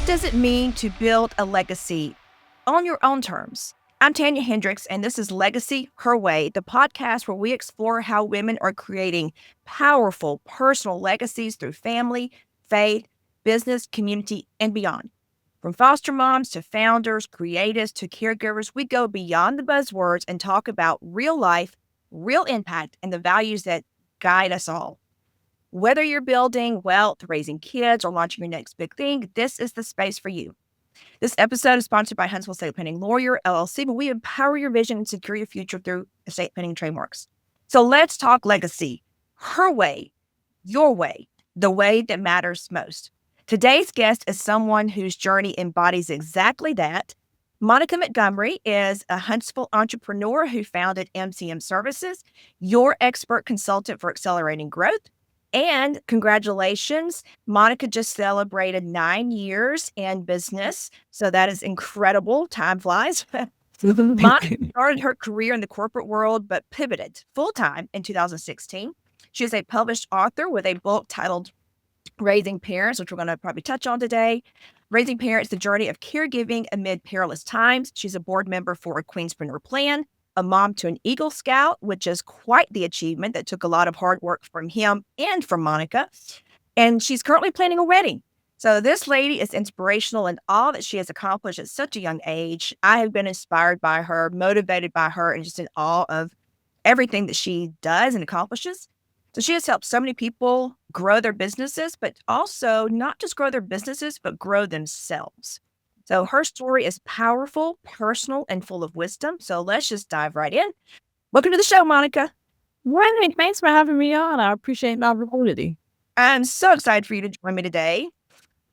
does it mean to build a legacy on your own terms? I'm Tanya Hendricks, and this is Legacy Her Way, the podcast where we explore how women are creating powerful personal legacies through family, faith, business, community, and beyond. From foster moms to founders, creatives to caregivers, we go beyond the buzzwords and talk about real life, real impact, and the values that guide us all. Whether you're building wealth, raising kids, or launching your next big thing, this is the space for you. This episode is sponsored by Huntsville Estate Planning Lawyer, LLC, but we empower your vision and secure your future through estate planning trademarks. So let's talk legacy. Her way, your way, the way that matters most. Today's guest is someone whose journey embodies exactly that. Monica Montgomery is a Huntsville entrepreneur who founded MCM Services, your expert consultant for accelerating growth. And congratulations, Monica just celebrated 9 years in business. So that is incredible. Time flies. Monica started her career in the corporate world, but pivoted full-time in 2016. She is a published author with a book titled Raising Parents, which we're going to probably touch on today. Raising Parents, The Journey of Caregiving Amid Perilous Times. She's a board member for a Queenspreneur Plan, a mom to an Eagle Scout, which is quite the achievement that took a lot of hard work from him and from Monica. And she's currently planning a wedding. So this lady is inspirational in all that she has accomplished at such a young age. I have been inspired by her, motivated by her, and just in awe of everything that she does and accomplishes. So she has helped so many people grow their businesses, but also not just grow their businesses, but grow themselves. So her story is powerful, personal, and full of wisdom. So let's just dive right in. Welcome to the show, Monica. Well, thanks for having me on. I appreciate the opportunity. I'm so excited for you to join me today.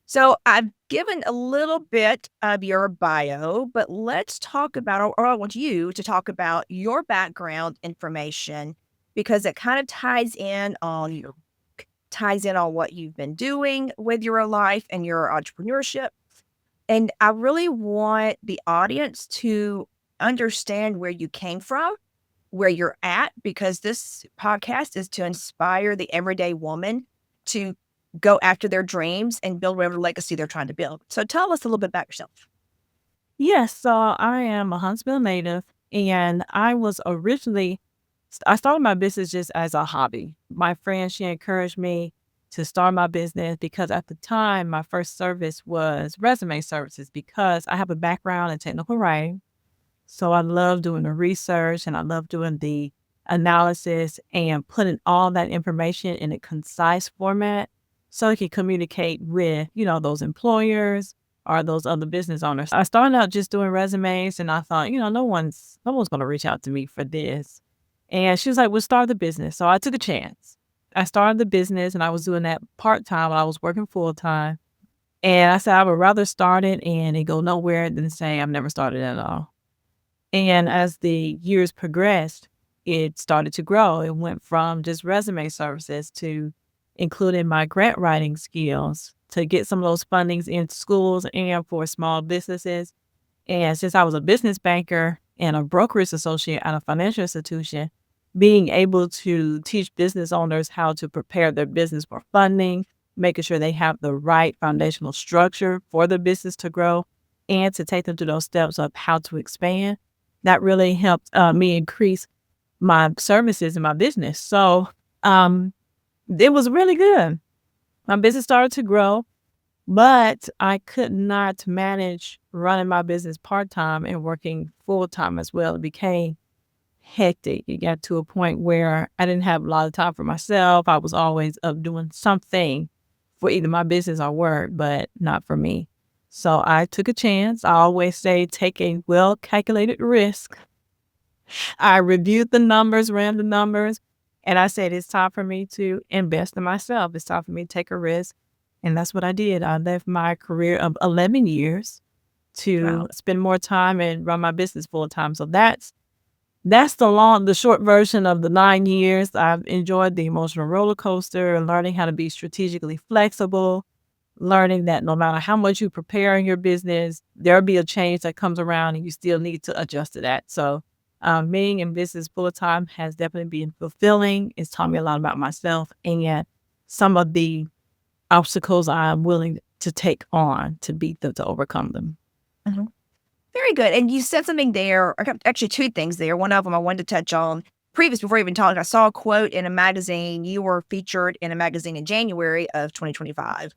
So I've given a little bit of your bio, but let's talk about, or I want you to talk about your background information because it kind of ties in on what you've been doing with your life and your entrepreneurship. And I really want the audience to understand where you came from, where you're at, because this podcast is to inspire the everyday woman to go after their dreams and build whatever legacy they're trying to build. So tell us a little bit about yourself. Yes, so I am a Huntsville native, and I started my business just as a hobby. My friend, she encouraged me to start my business because at the time, my first service was resume services because I have a background in technical writing. So I love doing the research and I love doing the analysis and putting all that information in a concise format so I can communicate with, those employers or those other business owners. I started out just doing resumes and I thought, no one's going to reach out to me for this. And she was like, we'll start the business. So I took a chance. I started the business and I was doing that part-time while I was working full-time. And I said, I would rather start it and it go nowhere than say I've never started at all. And as the years progressed, it started to grow. It went from just resume services to including my grant writing skills to get some of those fundings in schools and for small businesses. And since I was a business banker and a brokerage associate at a financial institution, being able to teach business owners how to prepare their business for funding, making sure they have the right foundational structure for the business to grow and to take them through those steps of how to expand, that really helped me increase my services in my business. So it was really good. My business started to grow, but I could not manage running my business part-time and working full-time as well. It became hectic. It got to a point where I didn't have a lot of time for myself. I was always up doing something for either my business or work, but not for me. So I took a chance. I always say take a well-calculated risk. I reviewed the numbers, ran the numbers, and I said it's time for me to invest in myself. It's time for me to take a risk. And that's what I did. I left my career of 11 years to spend more time and run my business full time. So that's the short version of the 9 years. I've enjoyed the emotional roller coaster and learning how to be strategically flexible, learning that no matter how much you prepare in your business, there'll be a change that comes around and you still need to adjust to that. So being in business full time has definitely been fulfilling. It's taught me a lot about myself and some of the obstacles I'm willing to take on to beat them, to overcome them. Mhm. Very good. And you said something there, or actually two things there. One of them I wanted to touch on previous before we even talked. I saw a quote in a magazine. You were featured in a magazine in January of 2025.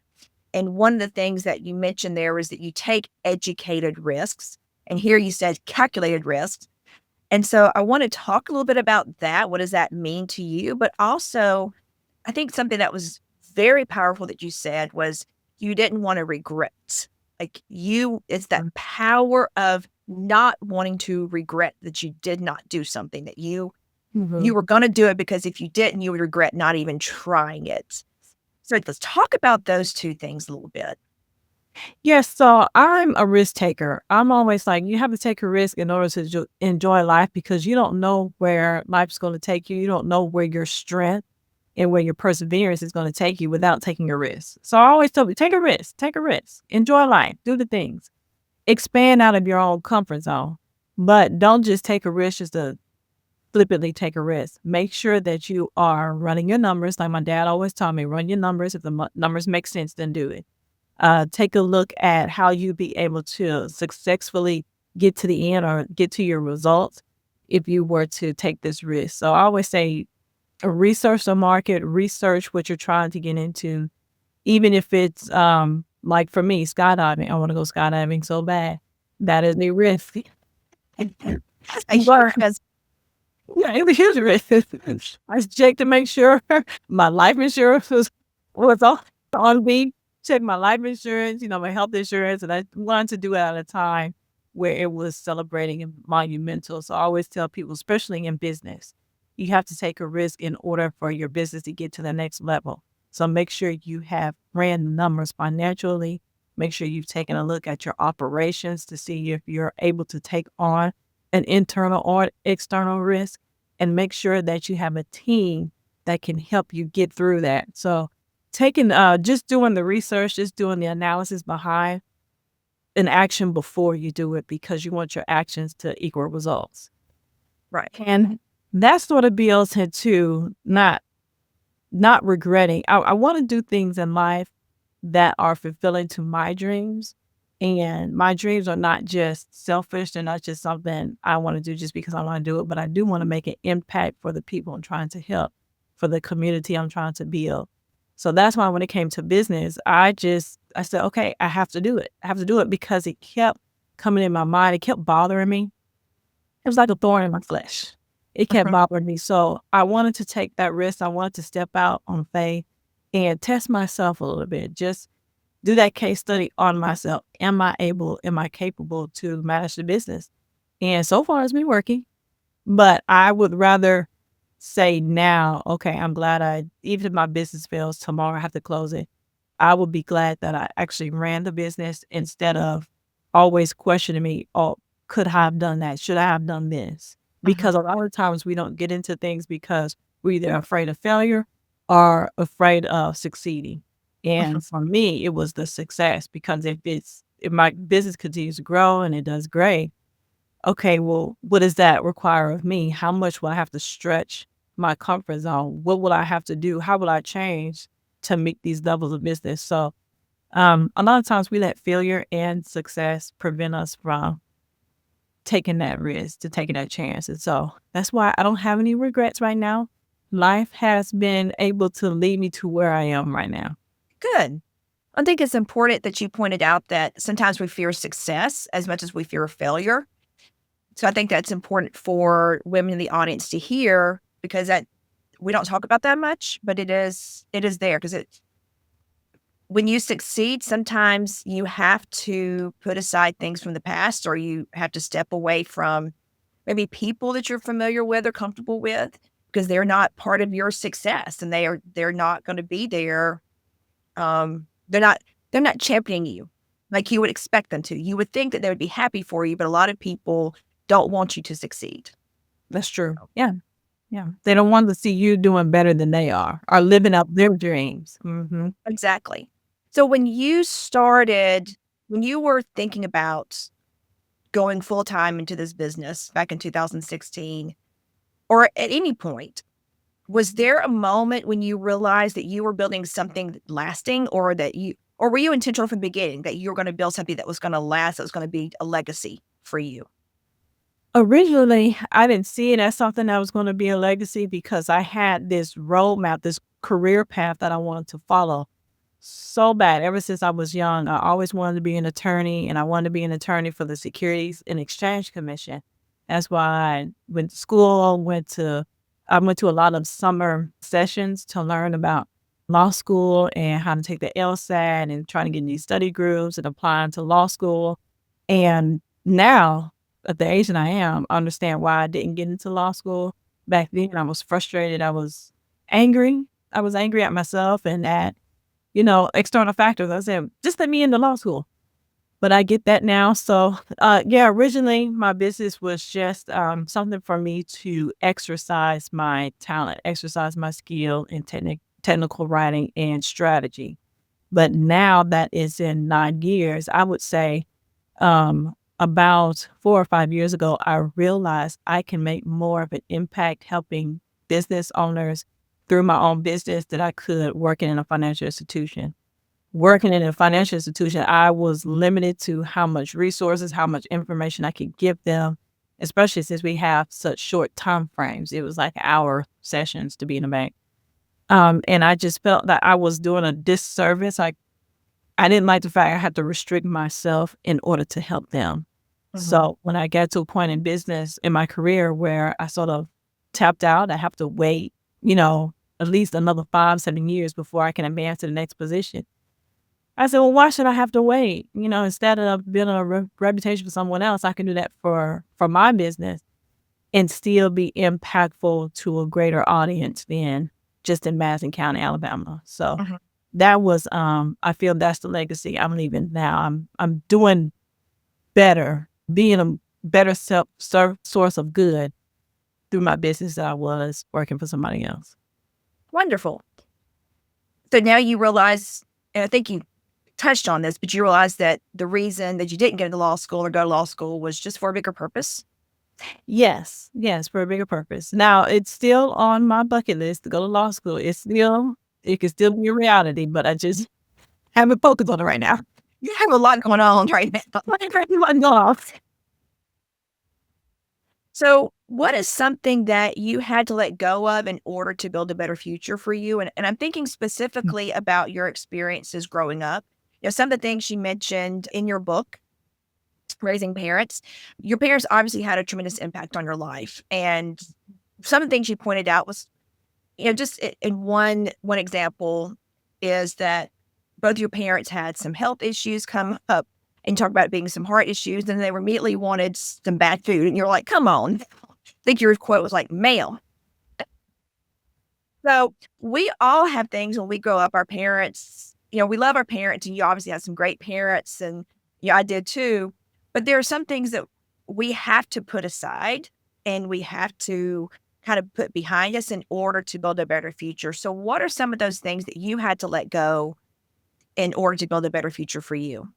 And one of the things that you mentioned there was that you take educated risks. And here you said calculated risks. And so I want to talk a little bit about that. What does that mean to you? But also, I think something that was very powerful that you said was you didn't want to regret. Like it's that power of not wanting to regret that you did not do something, that you were going to do it, because if you didn't, you would regret not even trying it. So let's talk about those two things a little bit. Yes, so I'm a risk taker. I'm always like, you have to take a risk in order to enjoy life, because you don't know where life's going to take you. You don't know where your strength and where your perseverance is going to take you without taking a risk. So I always tell you, take a risk, enjoy life, do the things, expand out of your own comfort zone. But don't just take a risk just to flippantly take a risk. Make sure that you are running your numbers. Like my dad always taught me, run your numbers. If the numbers make sense, then do it. Take a look at how you'd be able to successfully get to the end or get to your results if you were to take this risk. So I always say, research the market, research what you're trying to get into, even if it's like for me, skydiving. I want to go skydiving so bad. That is a risk. But yeah, it was huge risk. I checked to make sure my life insurance was on me. Check my life insurance, my health insurance, and I wanted to do it at a time where it was celebrating and monumental. So I always tell people, especially in business, you have to take a risk in order for your business to get to the next level. So make sure you have ran the numbers financially. Make sure you've taken a look at your operations to see if you're able to take on an internal or external risk, and make sure that you have a team that can help you get through that. So just doing the research, just doing the analysis behind an action before you do it, because you want your actions to equal results. Right. And that sort of builds into not regretting. I want to do things in life that are fulfilling to my dreams. And my dreams are not just selfish. They're not just something I want to do just because I want to do it, but I do want to make an impact for the people I'm trying to help, for the community I'm trying to build. So that's why when it came to business, I said, okay, I have to do it. I have to do it because it kept coming in my mind. It kept bothering me. It was like a thorn in my flesh. It kept bothering me. So I wanted to take that risk. I wanted to step out on faith and test myself a little bit. Just do that case study on myself. Am I capable to manage the business? And so far it's been working, but I would rather say now, okay, I'm glad even if my business fails tomorrow, I have to close it. I would be glad that I actually ran the business instead of always questioning me, oh, could I have done that? Should I have done this? Because a lot of times we don't get into things because we're either afraid of failure or afraid of succeeding. And for me, it was the success, because if my business continues to grow and it does great, okay, well, what does that require of me? How much will I have to stretch my comfort zone? What will I have to do? How will I change to meet these levels of business? So a lot of times we let failure and success prevent us from taking that risk, to taking that chance. And so that's why I don't have any regrets right now. Life has been able to lead me to where I am right now. Good. I think it's important that you pointed out that sometimes we fear success as much as we fear failure. So I think that's important for women in the audience to hear, because that we don't talk about that much, but it is there, because when you succeed, sometimes you have to put aside things from the past, or you have to step away from maybe people that you're familiar with or comfortable with, because they're not part of your success, and they're not going to be there. They're not championing you like you would expect them to. You would think that they would be happy for you, but a lot of people don't want you to succeed. That's true. Yeah. Yeah. They don't want to see you doing better than they are, or living up their dreams. Mm-hmm. Exactly. So when you were thinking about going full time into this business back in 2016, or at any point, was there a moment when you realized that you were building something lasting, or that Or were you intentional from the beginning that you were going to build something that was going to last, that was going to be a legacy for you? Originally, I didn't see it as something that was going to be a legacy because I had this roadmap, this career path that I wanted to follow so bad. Ever since I was young, I always wanted to be an attorney, and I wanted to be an attorney for the Securities and Exchange Commission. That's why I went to school, I went to a lot of summer sessions to learn about law school and how to take the LSAT and trying to get in these study groups and applying to law school. And now, at the age that I am, I understand why I didn't get into law school. Back then, I was frustrated. I was angry. I was angry at myself and at, external factors. I said, just let me into law school. But I get that now. So, yeah, originally my business was just something for me to exercise my talent, exercise my skill in technical writing and strategy. But now that is in 9 years, I would say about 4 or 5 years ago, I realized I can make more of an impact helping business owners through my own business than I could working in a financial institution. Working in a financial institution, I was limited to how much resources, how much information I could give them, especially since we have such short time frames. It was like hour sessions to be in a bank. And I just felt that I was doing a disservice. I didn't like the fact I had to restrict myself in order to help them. So when I got to a point in business in my career where I sort of tapped out, I have to wait, at least another 5, 7 years before I can advance to the next position. I said, well, why should I have to wait? Instead of building a reputation for someone else, I can do that for my business and still be impactful to a greater audience than just in Madison County, Alabama. So that was, I feel that's the legacy I'm leaving now. I'm doing better, being a better source of good through my business than I was working for somebody else. Wonderful. So now you realize, and I think you touched on this, but you realize that the reason that you didn't get into law school or go to law school was just for a bigger purpose? Yes, for a bigger purpose. Now, it's still on my bucket list to go to law school. It can still be a reality, but I just haven't focused on it right now. You have a lot going on right now. So what is something that you had to let go of in order to build a better future for you? And I'm thinking specifically about your experiences growing up. Some of the things you mentioned in your book, Raising Parents, your parents obviously had a tremendous impact on your life. And some of the things you pointed out was, just in one example is that both your parents had some health issues come up, and you talk about being some heart issues, and they immediately wanted some bad food. And you're like, come on. I think your quote was like, ma'am. So we all have things when we grow up, our parents, we love our parents, and you obviously have some great parents, and I did too. But there are some things that we have to put aside and we have to kind of put behind us in order to build a better future. So what are some of those things that you had to let go in order to build a better future for you?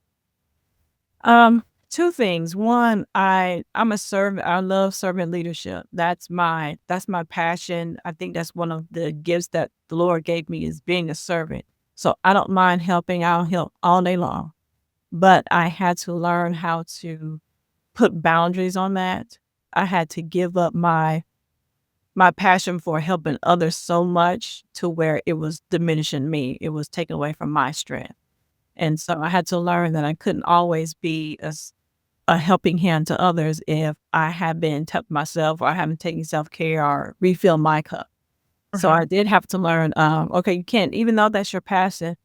Two things. One, I'm a servant. I love servant leadership. That's my passion. I think that's one of the gifts that the Lord gave me is being a servant. So I don't mind helping. I'll help all day long. But I had to learn how to put boundaries on that. I had to give up my passion for helping others so much to where it was diminishing me. It was taken away from my strength. And so I had to learn that I couldn't always be a helping hand to others if I had been tough myself or I haven't taken self-care or refill my cup. So I did have to learn, okay, you can't, even though that's your passion,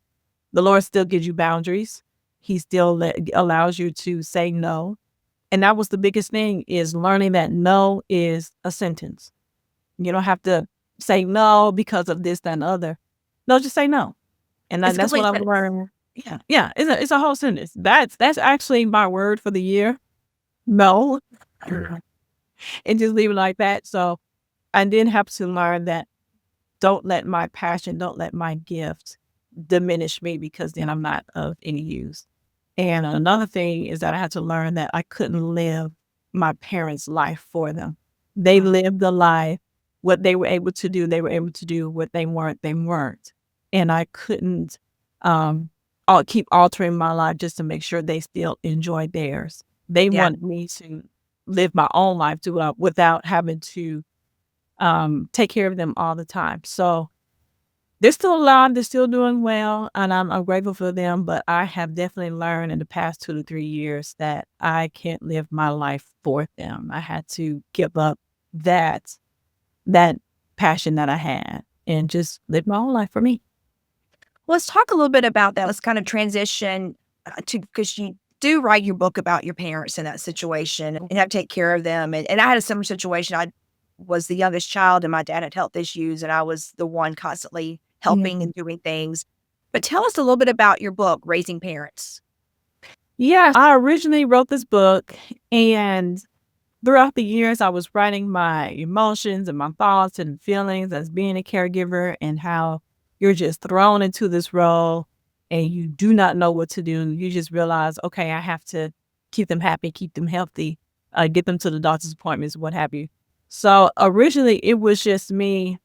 the Lord still gives you boundaries. He still allows you to say no. And that was the biggest thing, is learning that no is a sentence. You don't have to say no because of this, that, and the other. No, just say no. And that's what I've learned. Yeah, it's a whole sentence. That's actually my word for the year. No. And just leave it like that. So I did have to learn that don't let my passion, don't let my gifts diminish me, because then I'm not of any use. And another thing is that I had to learn that I couldn't live my parents' life for them. They lived the life. What they were able to do, they were able to do. What they weren't, they weren't. And I couldn't keep altering my life just to make sure they still enjoy theirs. They Yeah. want me to live my own life without having to take care of them all the time. So they're still alive, they're still doing well, and I'm grateful for them. But I have definitely learned in the past 2 to 3 years that I can't live my life for them. I had to give up that passion that I had and just live my own life for me. Let's talk a little bit about that. Let's kind of transition to, because you do write your book about your parents in that situation and have to take care of them. And I had a similar situation. I was the youngest child and my dad had health issues, and I was the one constantly helping and doing things. But tell us a little bit about your book, Raising Parents. Yeah, I originally wrote this book, and throughout the years, I was writing my emotions and my thoughts and feelings as being a caregiver, and how you're just thrown into this role and you do not know what to do. You just realize, okay, I have to keep them happy, keep them healthy, get them to the doctor's appointments, what have you. So originally, it was just me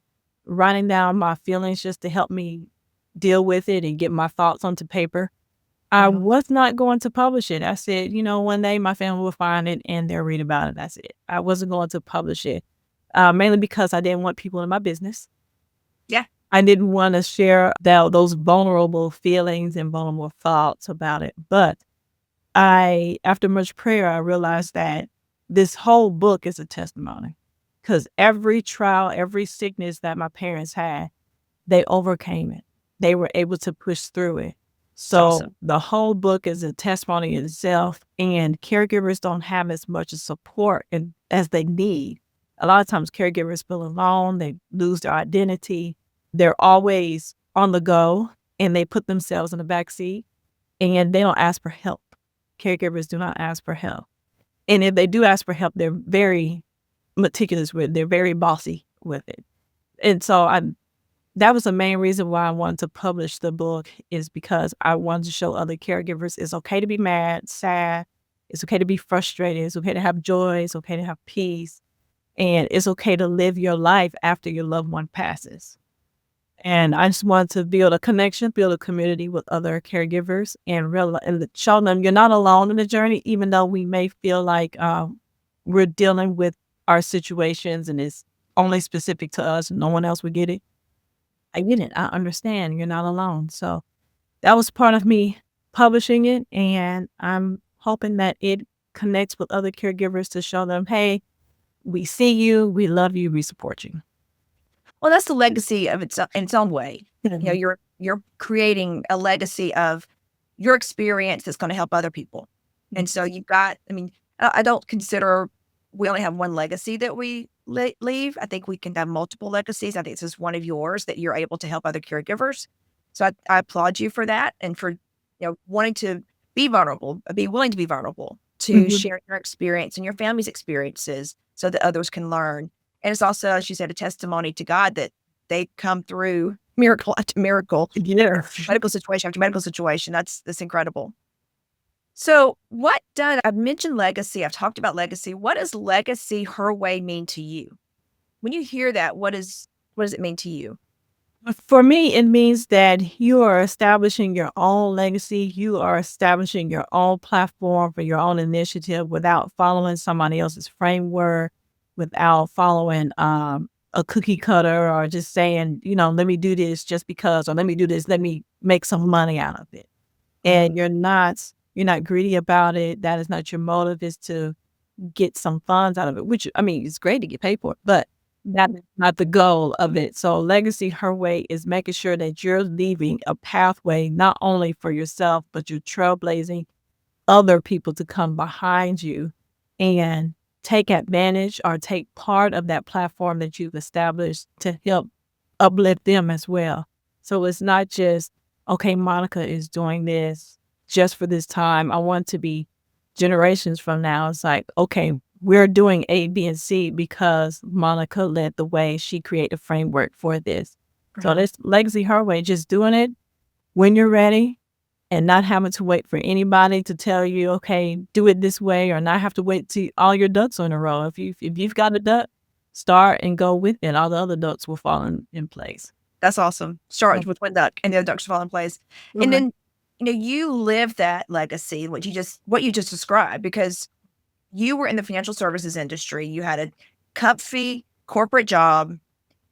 writing down my feelings just to help me deal with it and get my thoughts onto paper. I was not going to publish it. I said, one day my family will find it and they'll read about it. That's it. I wasn't going to publish it, mainly because I didn't want people in my business. Yeah. I didn't want to share those vulnerable feelings and vulnerable thoughts about it. But after much prayer, I realized that this whole book is a testimony, because every trial, every sickness that my parents had, they overcame it. They were able to push through it. So awesome. The whole book is a testimony in itself, and caregivers don't have as much support as they need. A lot of times caregivers feel alone, they lose their identity. They're always on the go, and they put themselves in the back seat, and they don't ask for help. Caregivers do not ask for help. And if they do ask for help, they're very meticulous with it. They're very bossy with it. And so that was the main reason why I wanted to publish the book, is because I wanted to show other caregivers it's okay to be mad, sad. It's okay to be frustrated. It's okay to have joy. It's okay to have peace. And it's okay to live your life after your loved one passes. And I just wanted to build a connection, build a community with other caregivers, and show them you're not alone in the journey, even though we may feel like we're dealing with our situations and it's only specific to us and no one else would get it. I get it. I understand. You're not alone. So that was part of me publishing it. And I'm hoping that it connects with other caregivers to show them, hey, we see you, we love you, we support you. Well, that's the legacy of in its own way. You're creating a legacy of your experience that's going to help other people. And so you've got, I don't consider we only have one legacy that we leave. I think we can have multiple legacies. I think this is one of yours, that you're able to help other caregivers. So I applaud you for that, and for wanting to be vulnerable, be willing to be vulnerable, to share your experience and your family's experiences so that others can learn. And it's also, as you said, a testimony to God that they come through miracle after miracle, medical situation after medical situation. That's incredible. So I've mentioned legacy. I've talked about legacy. What does legacy her way mean to you? When you hear that, what does it mean to you? For me, it means that you are establishing your own legacy. You are establishing your own platform for your own initiative without following somebody else's framework, without following a cookie cutter, or just saying, let me do this just because, or let me do this, let me make some money out of it. And you're not greedy about it. That is not your motive, is to get some funds out of it, which, it's great to get paid for it, but that's not the goal of it. So legacy her way is making sure that you're leaving a pathway, not only for yourself, but you're trailblazing other people to come behind you and take advantage or take part of that platform that you've established to help uplift them as well. So it's not just, okay, Monica is doing this just for this time. I want to be generations from now. It's like, okay, we're doing A, B, and C because Monica led the way. She created a framework for this. So this legacy her way, just doing it when you're ready and not having to wait for anybody to tell you, okay, do it this way, or not have to wait till all your ducks are in a row. If you've got a duck, start and go with it. All the other ducks will fall in place. That's awesome. Start with one duck and the other ducks fall in place. And then, you live that legacy, what you just described, because you were in the financial services industry. You had a comfy corporate job.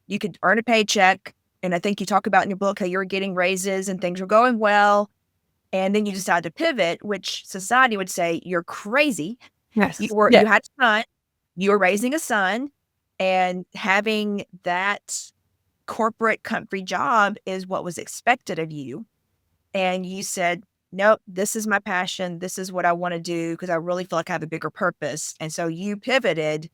You could earn a paycheck. And I think you talk about in your book how you were getting raises and things were going well. And then you decided to pivot, which society would say you're crazy. Yes. You had a son, you were raising a son, and having that corporate comfy job is what was expected of you. And you said, nope, this is my passion. This is what I want to do because I really feel like I have a bigger purpose. And so you pivoted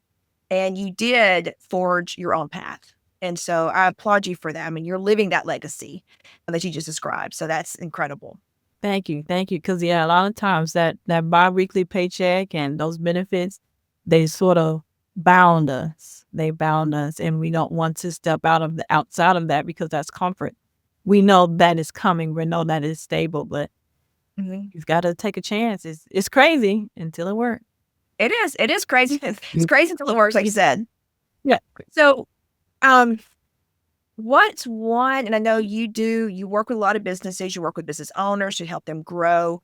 and you did forge your own path. And so I applaud you for that. I mean, you're living that legacy that you just described. So that's incredible. Thank you. Thank you. Because, yeah, a lot of times that biweekly paycheck and those benefits, they sort of bound us. They bound us. And we don't want to step outside of that because that's comfort. We know that is coming. We know that it's stable, but you've got to take a chance. It's crazy until it works. It is. It is crazy. It's crazy until it works, like you said. Yeah. So, what's one, and I know you work with a lot of businesses, you work with business owners to help them grow.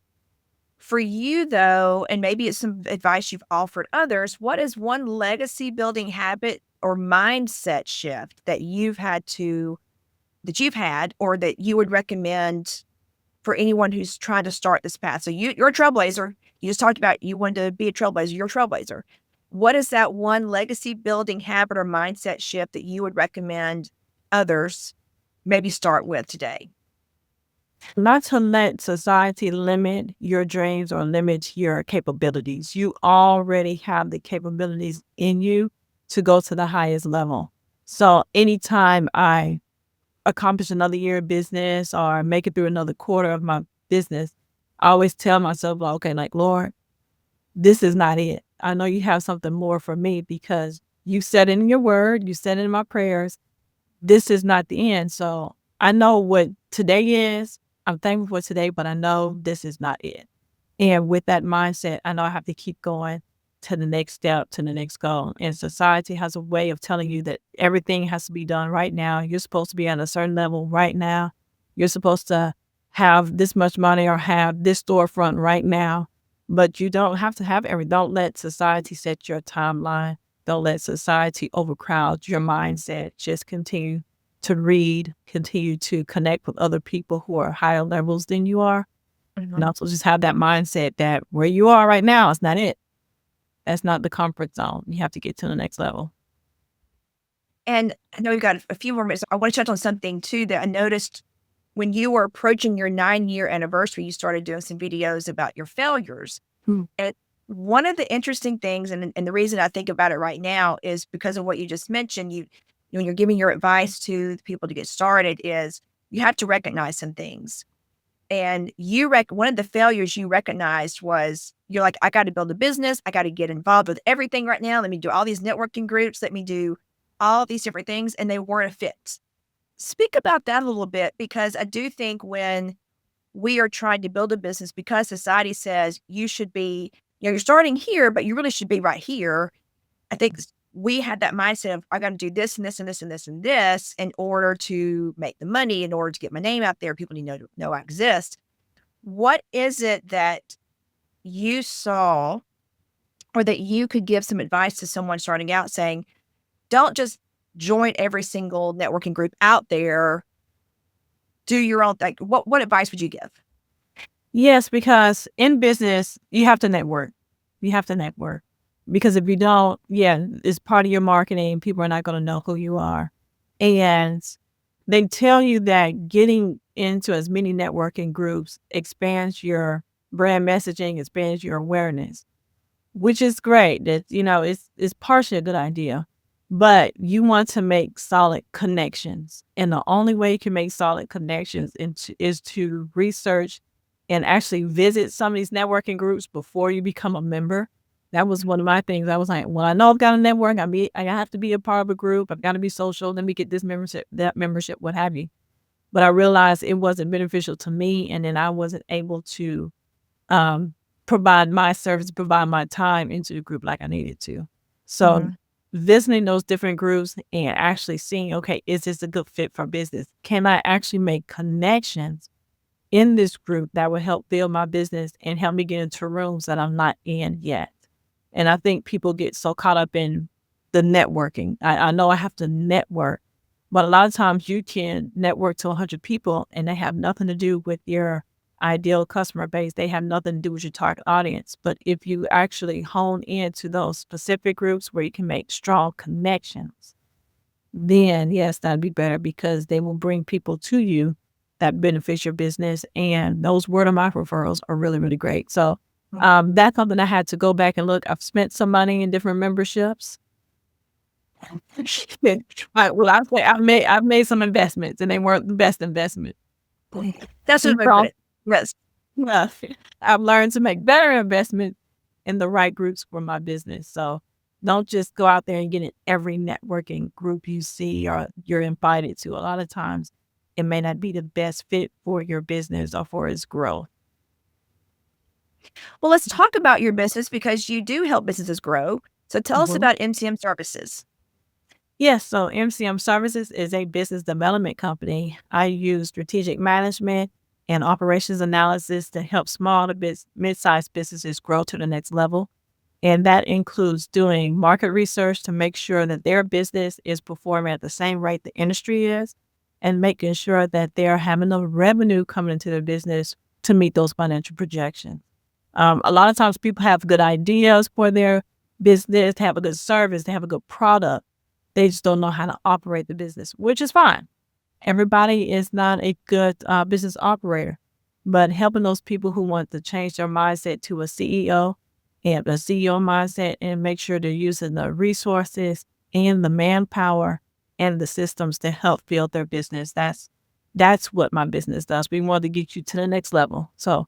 For you, though, and maybe it's some advice you've offered others, what is one legacy building habit or mindset shift that you've had, or that you would recommend for anyone who's trying to start this path? So you're a trailblazer. You just talked about you wanted to be a trailblazer. You're a trailblazer. What is that one legacy building habit or mindset shift that you would recommend others maybe start with today? Not to let society limit your dreams or limit your capabilities. You already have the capabilities in you to go to the highest level. So anytime I accomplish another year of business or make it through another quarter of my business, I always tell myself, like, okay, like, Lord, this is not it. I know you have something more for me because you said it in your word, you said it in my prayers. This is not the end. So I know what today is. I'm thankful for today, but I know this is not it. And with that mindset, I know I have to keep going to the next step, to the next goal. And society has a way of telling you that everything has to be done right now. You're supposed to be at a certain level right now. You're supposed to have this much money or have this storefront right now. But you don't have to have everything. Don't let society set your timeline. Don't let society overcrowd your mindset. Just continue to read, continue to connect with other people who are higher levels than you are. And also just have that mindset that where you are right now is not it. That's not the comfort zone. You have to get to the next level. And I know we've got a few more minutes. I want to touch on something too that I noticed when you were approaching your 9-year anniversary. You started doing some videos about your failures. And one of the interesting things, and the reason I think about it right now is because of what you just mentioned. When you're giving your advice to the people to get started, is you have to recognize some things. And one of the failures you recognized was you're like, I got to build a business. I got to get involved with everything right now. Let me do all these networking groups. Let me do all these different things. And they weren't a fit. Speak about that a little bit, because I do think when we are trying to build a business, because society says you should be, you're starting here, but you really should be right here. I think we had that mindset of, I got to do this and this and this and this and this in order to make the money, in order to get my name out there. People need to know I exist. What is it that you saw, or that you could give some advice to someone starting out, saying, don't just join every single networking group out there. Do your own thing. What advice would you give? Yes, because in business, you have to network. You have to network. Because if you don't, it's part of your marketing. People are not going to know who you are. And they tell you that getting into as many networking groups expands your brand messaging, expands your awareness, which is great. That, it's partially a good idea. But you want to make solid connections. And the only way you can make solid connections is to research and actually visit some of these networking groups before you become a member. That was one of my things. I was like, well, I know I've got a network. I have to be a part of a group. I've got to be social. Let me get this membership, that membership, what have you. But I realized it wasn't beneficial to me. And then I wasn't able to provide my service, provide my time into the group like I needed to. So visiting those different groups and actually seeing, okay, is this a good fit for business? Can I actually make connections in this group that will help build my business and help me get into rooms that I'm not in yet. And I think people get so caught up in the networking. I know I have to network, but a lot of times you can network to 100 people and they have nothing to do with your ideal customer base. They have nothing to do with your target audience. But if you actually hone into those specific groups where you can make strong connections, then yes, that'd be better because they will bring people to you that benefits your business. And those word of mouth referrals are really, really great. So that's something I had to go back and look. I've spent some money in different memberships. Well, I've made some investments and they weren't the best investment. That's what I put it. Yes. Well, I've learned to make better investments in the right groups for my business. So don't just go out there and get in every networking group you see or you're invited to. A lot of times it may not be the best fit for your business or for its growth. Well, let's talk about your business because you do help businesses grow. So tell us Mhm. about MCM Services. Yes, so MCM Services is a business development company. I use strategic management and operations analysis to help small to mid-sized businesses grow to the next level. And that includes doing market research to make sure that their business is performing at the same rate the industry is and making sure that they're having enough revenue coming into their business to meet those financial projections. A lot of times people have good ideas for their business, they have a good service, they have a good product. They just don't know how to operate the business, which is fine. Everybody is not a good business operator, but helping those people who want to change their mindset to a CEO and a CEO mindset and make sure they're using the resources and the manpower and the systems to help build their business. That's what my business does. We want to get you to the next level. So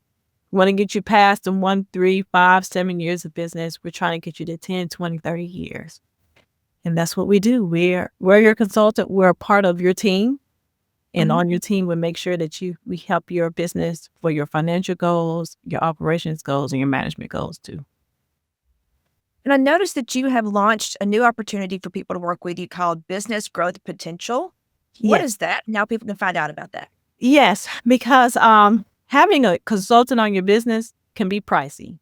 we want to get you past the 1, 3, 5, 7 years of business. We're trying to get you to 10, 20, 30 years. And that's what we do. We're your consultant. We're a part of your team. And on your team, we make sure that we help your business for your financial goals, your operations goals, and your management goals too. And I noticed that you have launched a new opportunity for people to work with you called Business Growth Potential. What Yes. is that? Now people can find out about that. Yes, because having a consultant on your business can be pricey.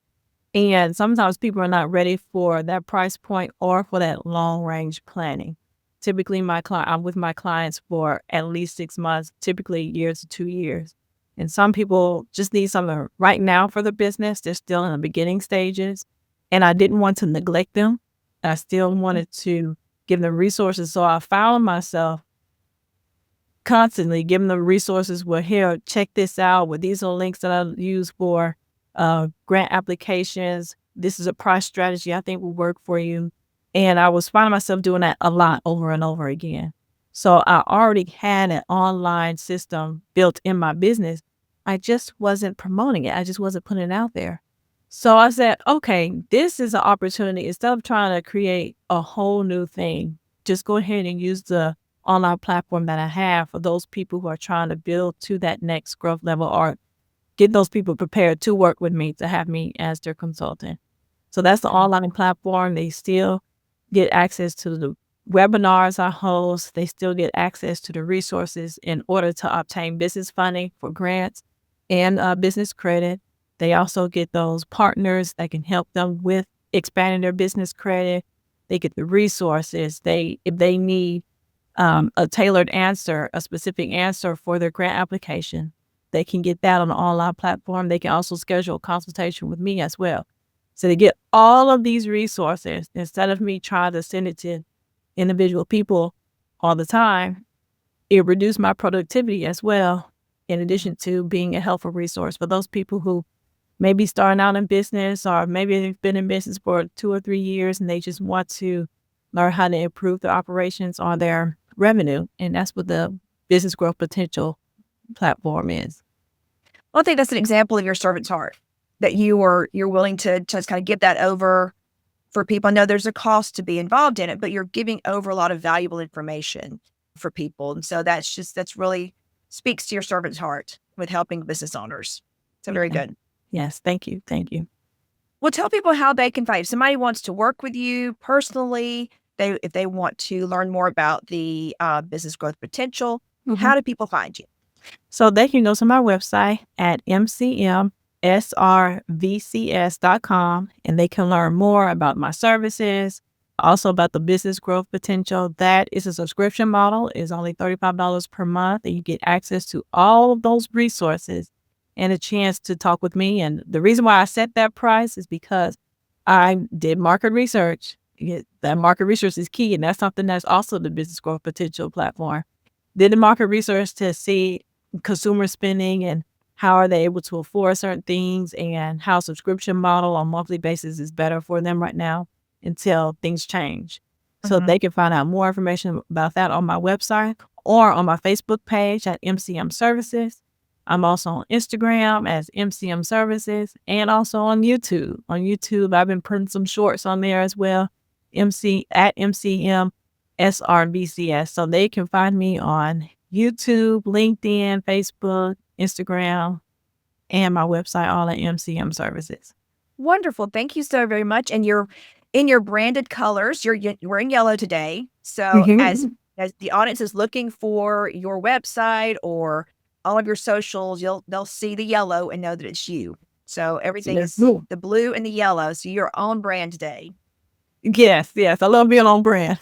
And sometimes people are not ready for that price point or for that long range planning. Typically, I'm with my clients for at least 6 months, typically years to 2 years. And some people just need something right now for the business. They're still in the beginning stages. And I didn't want to neglect them. I still wanted to give them resources. So I found myself constantly giving them resources. Well, here, check this out. Well, these are links that I use for grant applications. This is a price strategy I think will work for you. And I was finding myself doing that a lot over and over again. So I already had an online system built in my business. I just wasn't promoting it. I just wasn't putting it out there. So I said, okay, this is an opportunity. Instead of trying to create a whole new thing, just go ahead and use the online platform that I have for those people who are trying to build to that next growth level or get those people prepared to work with me, to have me as their consultant. So that's the online platform. They still get access to the webinars I host. They still get access to the resources in order to obtain business funding for grants and business credit. They also get those partners that can help them with expanding their business credit. They get the resources. If they need a tailored answer, a specific answer for their grant application, they can get that on the online platform. They can also schedule a consultation with me as well. So they get all of these resources instead of me trying to send it to individual people all the time. It reduced my productivity as well, in addition to being a helpful resource for those people who may be starting out in business or maybe they've been in business for 2 or 3 years and they just want to learn how to improve their operations or their revenue. And that's what the Business Growth Potential platform is. Well, I think that's an example of your servant's heart, that you're willing to just kind of give that over for people. I know there's a cost to be involved in it, but you're giving over a lot of valuable information for people. And so that's really speaks to your servant's heart with helping business owners. So very good. Yes. Thank you. Thank you. Well, tell people how they can find you. If somebody wants to work with you personally, if they want to learn more about the Business Growth Potential, how do people find you? So they can go to my website at mcmsrvcs.com and they can learn more about my services, also about the business growth potential. That is a subscription model, is only $35 per month, and you get access to all of those resources and a chance to talk with me. And the reason why I set that price is because I did market research. That market research is key, and that's something that's also the business growth potential platform. Did the market research to see consumer spending and how are they able to afford certain things and how subscription model on monthly basis is better for them right now until things change. So Mhm. they can find out more information about that on my website or on my Facebook page at MCM Services. I'm also on Instagram as MCM Services and also on YouTube. On YouTube, I've been putting some shorts on there as well. MCM SRBCS. So they can find me on YouTube, LinkedIn, Facebook, Instagram, and my website, all at MCM Services. Wonderful. Thank you so very much. And you're in your branded colors. You're wearing yellow today. So as the audience is looking for your website or all of your socials, they'll see the yellow and know that it's you. So everything Yes. is the blue and the yellow. So you're on brand today. Yes. I love being on brand.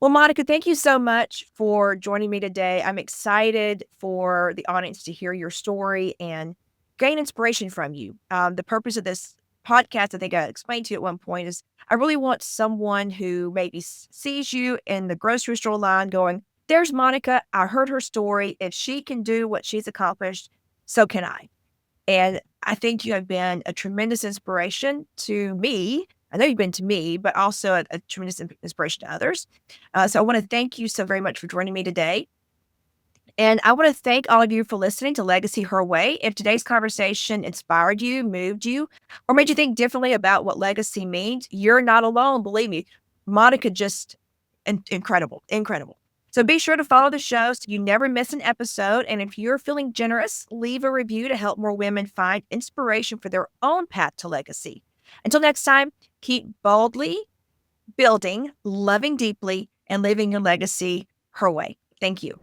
Well, Monica, thank you so much for joining me today. I'm excited for the audience to hear your story and gain inspiration from you. The purpose of this podcast, I think I explained to you at one point, is I really want someone who maybe sees you in the grocery store line going, there's Monica. I heard her story. If she can do what she's accomplished, so can I. And I think you have been a tremendous inspiration to me. I know you've been to me, but also a tremendous inspiration to others. So I want to thank you so very much for joining me today. And I want to thank all of you for listening to Legacy Her Way. If today's conversation inspired you, moved you, or made you think differently about what legacy means, you're not alone. Believe me, Monica just incredible, incredible. So be sure to follow the show so you never miss an episode. And if you're feeling generous, leave a review to help more women find inspiration for their own path to legacy. Until next time, keep boldly building, loving deeply, and living your legacy her way. Thank you.